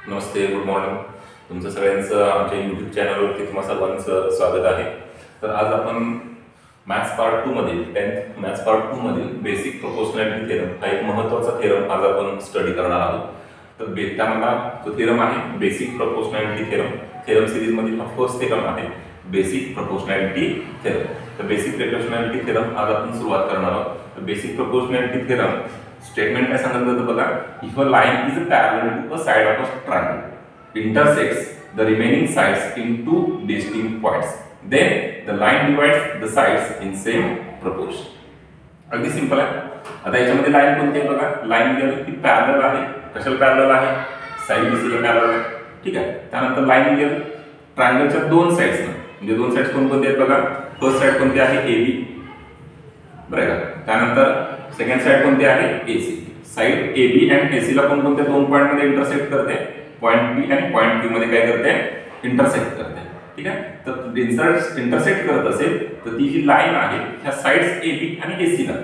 नमस्ते, good morning. तुमचं सगळ्यांचं आमच्या यूट्यूब चॅनलवरती तुम्हा सर्वांचं स्वागत आहे. तर आज आपण मॅथ्स पार्ट 2 मधील 10th मॅथ्स पार्ट 2 मधील बेसिक प्रोपोर्शनॅलिटी थेरम हा एक महत्त्वाचा थेरम आज आपण स्टडी करणार आहोत. तर त्यामधला जो थेरम आहे basic proportionality theorem, theorem series मधील हा फर्स्ट थेरम आहे बेसिक प्रोपोर्शनॅलिटी थेरम. तर बेसिक प्रोपोर्शनॅलिटी थेरम आज आपण सुरुवात करणार आहोत. तर बेसिक प्रोपोर्शनॅलिटी थेरम स्टेटमेंट काय सांगत होतं बघा, if a line is parallel to a side of a triangle intersects the remaining sides in two distinct points, then the line divides the sides in same proportion. अगदी simple आहे. आता याच्यामध्ये line कोणती आहे बघा, लाईन ही parallel आहे. कशाला parallel आहे? साइड बीसीला पॅरलल आहे. ठीक आहे. त्यानंतर लाईन गिअर ट्रायंगलच्या दोन साइड्स म्हणजे दोन साइड्स कोणकोणते आहेत बघा, फर्स्ट साइड कोणती आहे AB, बरं का. त्यानंतर सेकंड साइड कोणती आहे AC. साइड AB आणि AC ला कोणकोणत्या दोन पॉइंट मध्ये इंटरसेक्ट करते, पॉइंट B आणि पॉइंट Q मध्ये काय करते, इंटरसेक्ट करते. ठीक आहे. तर इंटरसेक्ट करत असेल तर ती जी लाईन आहे ह्या साइड्स AB आणि AC ला,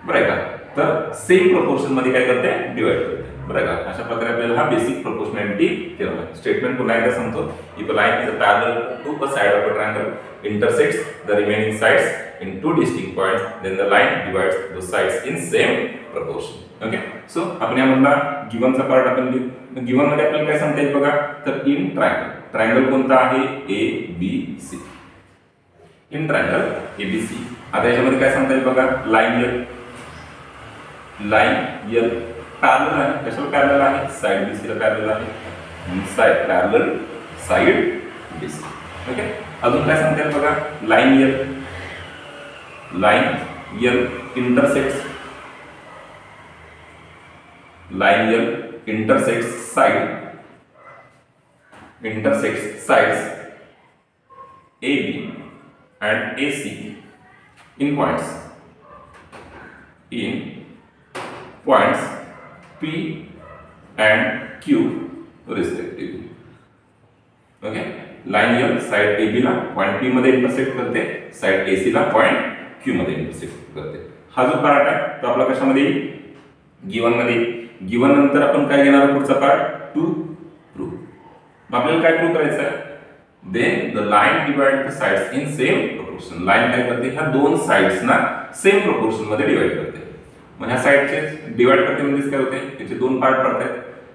बरं का, तर सेम प्रोपोर्शन मध्ये काय करते, डिवाइड करते. बरं का. अशा प्रकारे आपल्याला हा बेसिक प्रोपोर्शनॅलिटी थेरम आहे. स्टेटमेंट पुन्हा एकदा सांगतो, if a line is parallel to a side of a triangle intersects the remaining sides in two distinct points, then the line divides the sides in same proportion. Okay. So आपण यामधला गिव्हनचा part आपण given मध्ये आपल्याला काय सांगता येईल बघा, तर इन ट्रायंगल, ट्रायंगल कोणता आहे ABC. In triangle ABC. आता याच्यामध्ये काय सांगता येईल बघा, लाईन L पॅरलल आहे. कशाला पॅरलल आहे? साइड BC ला पॅरलल आहे. Side parallel side BC. Okay. अजून काय सांगता येईल बघा, line L intersects, line L intersects sides AB and AC in points P and Q respectively. Okay. Line L side AB ला पॉइंट P मध्ये intersect करते, साइड AC ला point Q मध्ये इंटरसेक्ट करते. हा जो पार्ट आहे तो आपला कशामध्ये येईल, गिवन मध्ये. गिवन नंतर आपण काय घेणार पुढचा पार्ट, टू प्रूव्ह. आपल्याला काय प्रूव्ह करायचं आहे, then the line divide the sides in same proportion. Line काय करते, ह्या दोन साइड्स ना सेम प्रोपोर्शन मध्ये डिवाइड करते. मग ह्या साइडचे डिवाइड करते म्हणजे काय होते, याचे दोन पार्ट पडतात.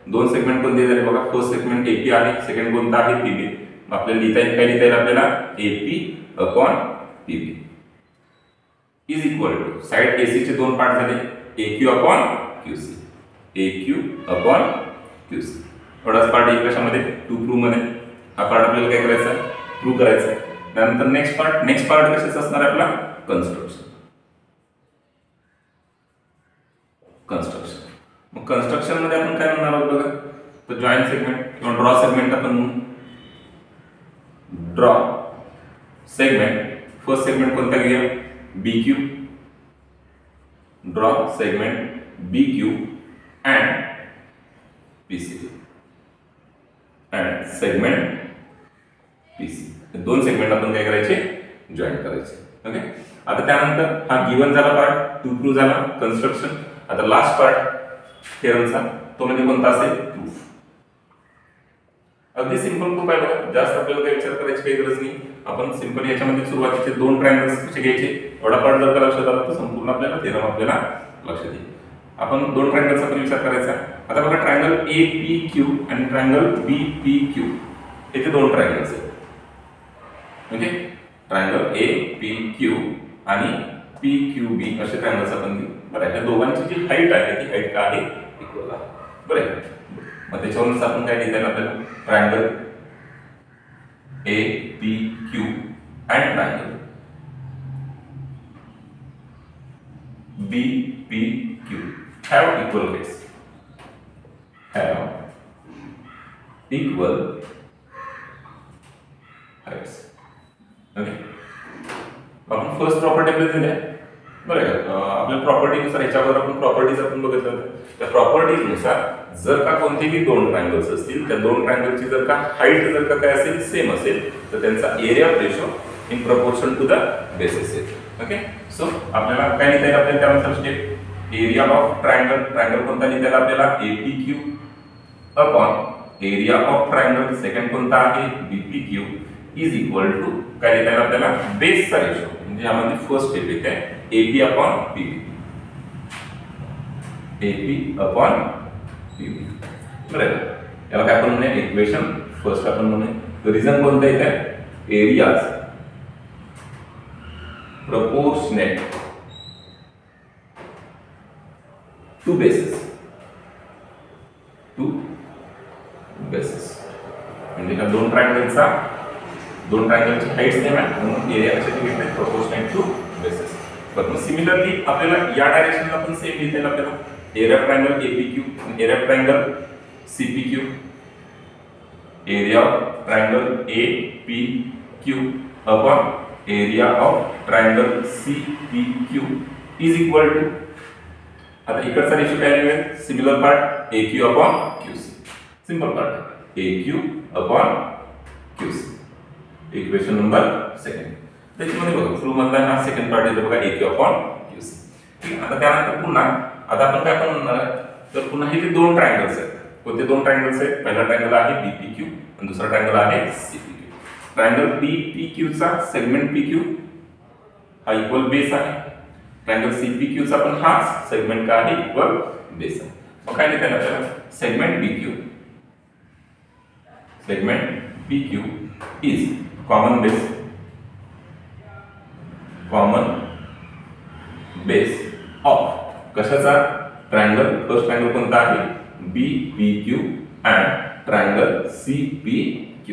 दोन सेगमेंट कोणते झाले बघा, फर्स्ट सेगमेंट AP आहे, सेकंड कोणता आहे PB. आपल्याला लिहिता येईल, काय लिहिता येईल आपल्याला, AP upon PB is equal to side AC चे दोन पार्ट झाले, AQ upon QC. AQ upon QC. थोडाच पार्ट एक कशामध्ये, टू प्रूव्ह मध्ये. हा पार्ट आपल्याला काय करायचा आहे, प्रूव्ह करायचा आहे. त्यानंतर नेक्स्ट पार्ट कशाचा असणार आहे आपला, कन्स्ट्रक्शन. मग कन्स्ट्रक्शन मध्ये आपण काय म्हणणार आहोत बघा, तर जॉइंट सेगमेंट किंवा ड्रॉ सेगमेंट. आपण ड्रॉ सेगमेंट, फर्स्ट सेगमेंट कोणता घेऊया, BQ. Draw segment BQ and PC and segment PC. दोन सेगमेंट आपण काय करायचे, जॉईन करायचे. ओके. आता त्यानंतर हा गिवन झाला पार्ट, टू प्रूव्ह झाला, कन्स्ट्रक्शन. आता लास्ट पार्ट थेरमचा तो म्हणजे कोणता असेल, प्रूफ. अगदी सिंपल प्रूफ आहे बघा, जास्त आपल्याला काही विचार करायची काही गरज नाही. आपण सिंपल याच्यामध्ये सुरुवातीचे दोन ट्रायंगल्स कसे घ्यायचे, एवढा पार्ट जर का लक्षात आला तर संपूर्ण आपल्याला थेरम आपल्याला लक्षात येईल. आपण दोन ट्रायंगलचा पण विचार करायचा. आता बघा, ट्रायंगल APQ आणि ट्रायंगल BPQ हे ते दोन ट्रायंगल्स आहेत. ओके. ट्रायंगल APQ आणि PQB असे ट्रायंगल्स आपण घेऊ. बरं, या दोघांची जी हाईट आहे ती हाईट काय आहे, इक्वल आहे. बरं. मग त्याच्यावरून आपण काय लिहिता येईल आपल्याला, ट्रायंगल APQ आणि triangle BPQ have equal heights. Okay. आपण फर्स्ट प्रॉपर्टी आपल्याला दिल्या, बरं का. आपल्या प्रॉपर्टीनुसार याच्यावर आपण प्रॉपर्टीज आपण बघितलं होतं. त्या प्रॉपर्टीनुसार जर का कोणतेही दोन ट्रायंगल्स असतील, त्या दोन ट्रायंगलची जर का हाईट जर का काय असेल, सेम असेल, तर त्यांचा area ratio in proportion to the base असेल. ओके. सो आपल्याला काय लिहिता येईल, आपल्याला त्यानुसार step area of triangle, triangle कोणता लिहिता येईल आपल्याला, APQ upon area of triangle second कोणता आहे बीपीक्यू इज इक्वल टू काय लिहिता येईल आपल्याला बेसचा रेशो म्हणजे यामध्ये फर्स्ट स्टेप येते AP upon PB AP upon PB बरोबर याला काय आपण म्हणूया इक्वेशन फर्स्ट आपण म्हणूया रिझन कोणतं येते एरियाज proportionate to bases म्हणजे ह्या दोन ट्रायंगलची हाईट सेम आहे म्हणून एरिया कशाची घेतली प्रोपोर्शनेट टू बेसेस पण सिमिलरली आपल्याला या डायरेक्शनला पण सेम लिहिता येईल आपल्याला area of triangle APQ area of triangle CPQ area of triangle APQ upon area of triangle CPQ is equal to आता इकडचा रेशो काय मिळेल similar part AQ upon QC simple part AQ upon QC equation number second त्याच्यामध्ये बघा flow मधला हा second part येतो बघा AQ अपॉन QC ठीक आहे आता त्यानंतर पुन्हा आता आपण काय म्हणणार तर पुन्हा हे जे दोन ट्रायंगल्स आहेत कोणते दोन ट्रायंगल्स आहेत पहिला ट्रायंगल आहे BPQ आणि दुसरा ट्रायंगल आहे CPQ ट्रायंगल BPQ चा सेगमेंट PQ हा इक्वल बेस आहे ट्रायंगल CPQ चा पण हा सेगमेंट का आहे इक्वल बेस आहे मग काय लिहिता येईल आपल्याला segment PQ is common base of कशाचा ट्रायंगल फर्स्ट ट्रायंगल कोणता आहे BPQ अँड ट्रायंगल CPQ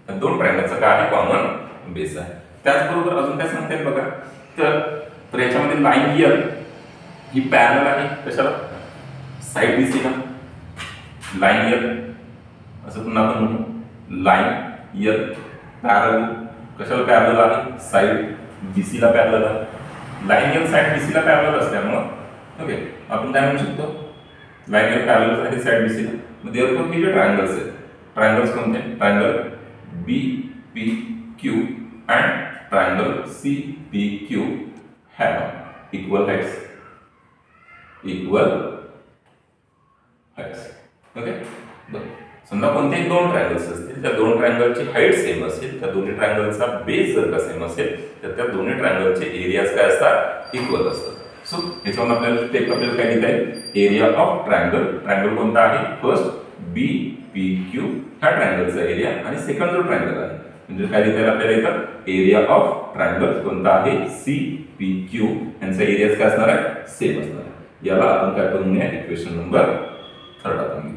दोन ट्रायंगलचा काय आहे कॉमन बेस आहे त्याचबरोबर अजून काय सांगता येईल बघा तर याच्यामध्ये लाईन एल ही पॅरलल आहे कशाला साइड बीसीला लाईन एल असं पुन्हा आपण म्हणू लाईन एल पॅरलल कशाला पॅरलल आहे साइड बीसीला पॅरलल आहे लाईन एल साइड बीसीला पॅरलल असल्यामुळे ओके आपण काय म्हणू शकतो लाईन एल पॅरलल आहे साइड बीसीला मग देअरफॉर हे जे ट्रायंगल्स आहेत ट्रायंगल्स कोणते triangle BPQ and triangle CPQ have equal heights. Okay? समजा कोणतेही दोन ट्रायंगल्स असतील त्या दोन ट्रायंगलची हाईट सेम असेल त्या दोन्ही ट्रायंगलचा बेस जर का सेम असेल तर त्या दोन्ही ट्रायंगलचे एरियाज काय असतात इक्वल असतात सो याच्यावर आपल्याला स्टेप आपल्याला काय लिहिता येईल एरिया ऑफ ट्रायंगल कोणता आहे फर्स्ट BPQ हा ट्रायंगलचा एरिया आणि सेकंड जो ट्रायंगल आहे म्हणजे काय लिहिता येईल आपल्याला इथं एरिया ऑफ ट्रायंगल कोणता आहे CPQ यांचा एरियाज काय असणार आहे सेम असणार आहे याला आपण काय करूया इक्वेशन नंबर 3 आपण घेऊ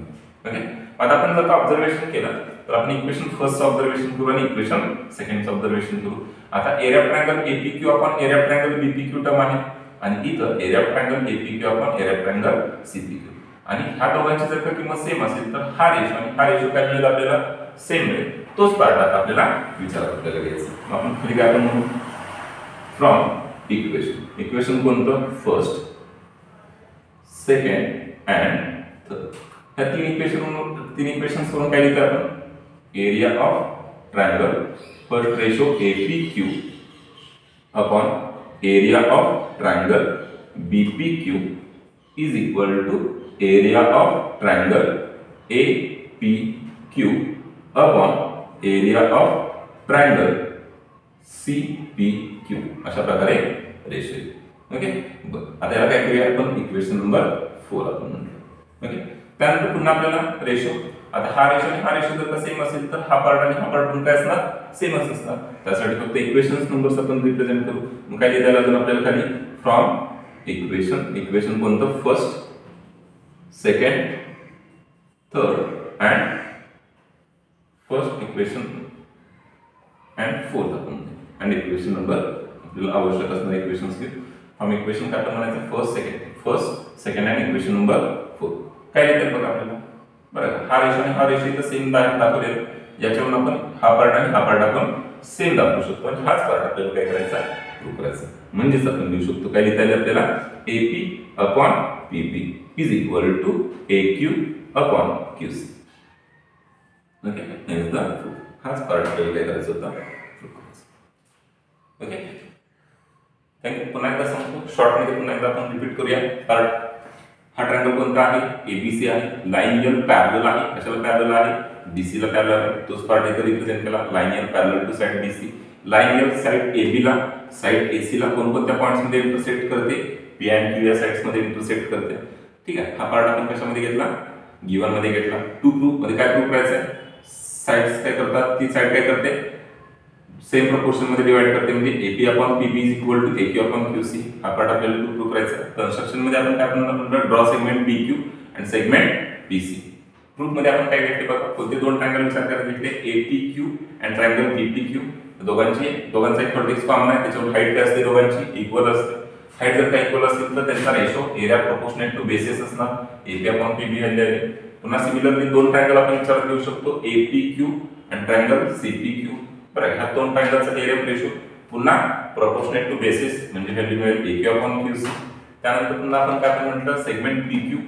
ओके आता आपण जर ऑब्झर्वेशन केलं तर आपण इक्वेशन फर्स्ट ऑब्झर्वेशन करू आणि इक्वेशन सेकंड ऑब्झर्वेशन करू आता area of triangle APQ upon area of triangle BPQ term आहे आणि इथं area of triangle APQ upon area of triangle CPQ आणि ह्या दोघांची जर का किंमत सेम असेल तर हा रेशो आणि हा रेशो काय मिळेल आपल्याला सेम मिळेल तोच पार्ट आता आपल्याला विचारात आपल्याला घ्यायचा आपण खाली काय म्हणू फ्रॉम इक्वेशन कोणतं फर्स्ट सेकंड अँड थर्ड ह्या तीन इक्वेशन्स करून काय लिहितो आपण area of triangle first ratio APQ upon area of triangle BPQ is equal to area of triangle APQ upon area of triangle CPQ अशा प्रकारे रेशो आहे ओके आता याला काय करूया आपण इक्वेशन नंबर 4 आपण म्हणतो ओके त्यानंतर पुन्हा आपल्याला रेशो आता हा रेशो आणि हा रेशो जर का सेम असेल तर हा पार्ट आणि हा पार्ट पण काय असणार सेमच असणार त्यासाठी फक्त इक्वेशन्स नंबर्स आपण रिप्रेझेंट करू मग काय लिहिता येईल आपल्याला खाली फ्रॉम इक्वेशन कोणतं first second third and first equation and fourth आपण अँड इक्वेशन नंबर आपल्याला आवश्यक असणारे इक्वेशन्स घेऊ फ्रॉम इक्वेशन काय म्हणायचं first second and equation number 4 काय लिहितात बघा आपल्याला बरं हा रेशो इथं सेम दाखवलेला याच्यावरून आपण हा पार्ट आणि हा पार्ट आपण सेम दाखवू शकतो आणि हाच पार्ट आपल्याला काय करायचा प्रूव्ह करायचा म्हणजेच आपण लिहू शकतो काय लिहिता येईल आपल्याला AP upon PP is equal to AQ upon QC okay हेच द हाच पार्ट आपल्याला काय करायचा होता ओके थँक्यू पुन्हा एकदा सांगतो शॉर्ट मध्ये पुन्हा एकदा आपण रिपीट करूया पार्ट हा ट्रायंगल कोणता आहे? एबीसी आहे. लाईन एल पॅरलल आहे. कशाला पॅरलल आहे? बीसी ला पॅरलल आहे. तोच पार्ट इथे रिप्रेझेंट केला. Line L parallel to side BC. Line L side AB ला साइड एसी ला कोणकोणत्या पॉइंट्स मध्ये इंटरसेक्ट करते? पी अँड क्यू या साइड्स मध्ये इंटरसेक्ट करते. ठीक आहे. हा पार्ट आपण कशामध्ये घेतला? गिवन मध्ये घेतला. टू प्रूफ मध्ये काय प्रूफ करायचं आहे? साइड्स काय करतात? ती साइड काय करते? सेम प्रपोर्शन मध्ये डिवाइड करते. म्हणजे AP upon PB is equal to AQ upon QC. हा पार्ट आपल्याला प्रूफ करायचा आहे. कन्स्ट्रक्शन मध्ये आपण काय म्हणणार? Draw segment BQ and segment BC. Proof मध्ये आपण काय घेतले बघा? कोणते दोन ट्रायंगल विचार करायला घेतले? एपीक्यू अँड ट्रायंगल बीपीक्यू. दोघांचा एक व्हर्टेक्स कॉमन आहे. त्याच्यावर हाईट काय असते? दोघांची इक्वल असते. हाईट जर का इक्वल असेल तर त्यांचा ratio area proportionate to basis असणार. AP upon PB value. पुन्हा सिमिलरली दोन ट्रायंगल आपण विचारात घेऊ शकतो. APQ and triangle CPQ. बरं, ह्या दोन ट्रायंगलचा एरिया रेशो पुन्हा प्रोपोर्शनेट टू बेसिस म्हणजे व्हॅल्यू मिळेल एक्यू अपॉन क्यूसी. त्यानंतर पुन्हा आपण काय म्हटलं? Segment PQ.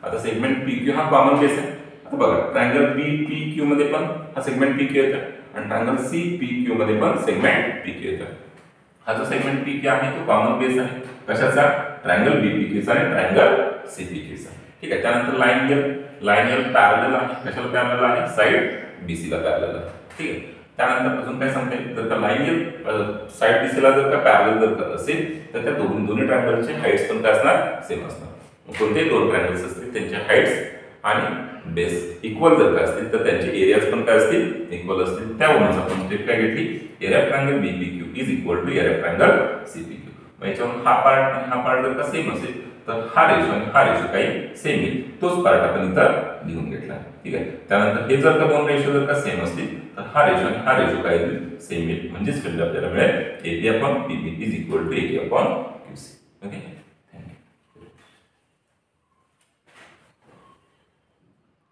आता सेगमेंट पीक्यू हा कॉमन बेस आहे. आता बघा, ट्रायंगल बीपीक्यू मध्ये पण हा सेगमेंट पीक्यू येतो आणि ट्रायंगल सीपीक्यू मध्ये पण सेगमेंट पीक्यू येतो. हा जो सेगमेंट पीक्यू आहे तो कॉमन बेस आहे. कशाचा? ट्रायंगल बीपीक्यूचा आणि ट्रायंगल सीपीक्यूचा. ठीक आहे. त्यानंतर लाईन एल पॅरलल आहे. कशाला पॅरलल आहे? साइड बीसी ला पॅरलल आहे. ठीक आहे. त्यानंतर अजून काय सांगता येईल? जर का लाईन एल साइड बीसी ला जर का पॅरलल जर का असेल तर त्या दोन्ही ट्रायंगलचे हाईट्स पण काय असणार? सेम असणार. कोणते दोन ट्रायंगल्स असतील त्यांचे हाईट्स आणि बेस इक्वल जर का असतील तर त्यांचे एरियाज पण काय असतील? इक्वल असतील. त्यावरून आपण स्टेप काय घेतली? Area triangle BPQ is equal to area triangle CPQ. याच्यावरून हा पार्ट आणि हा पार्ट जर का सेम असेल तर हा रेशो आणि हा रेशो काही सेम येईल. तोच पार्ट आपण इथं लिहून घेतला. ठीक आहे. त्यानंतर हे जर का दोन रेशो जर का सेम असतील तर हा रेशो आणि हा रेशो काय येईल? सेम येईल. म्हणजेच आपल्याला मिळेल AP upon PB is equal to AQ upon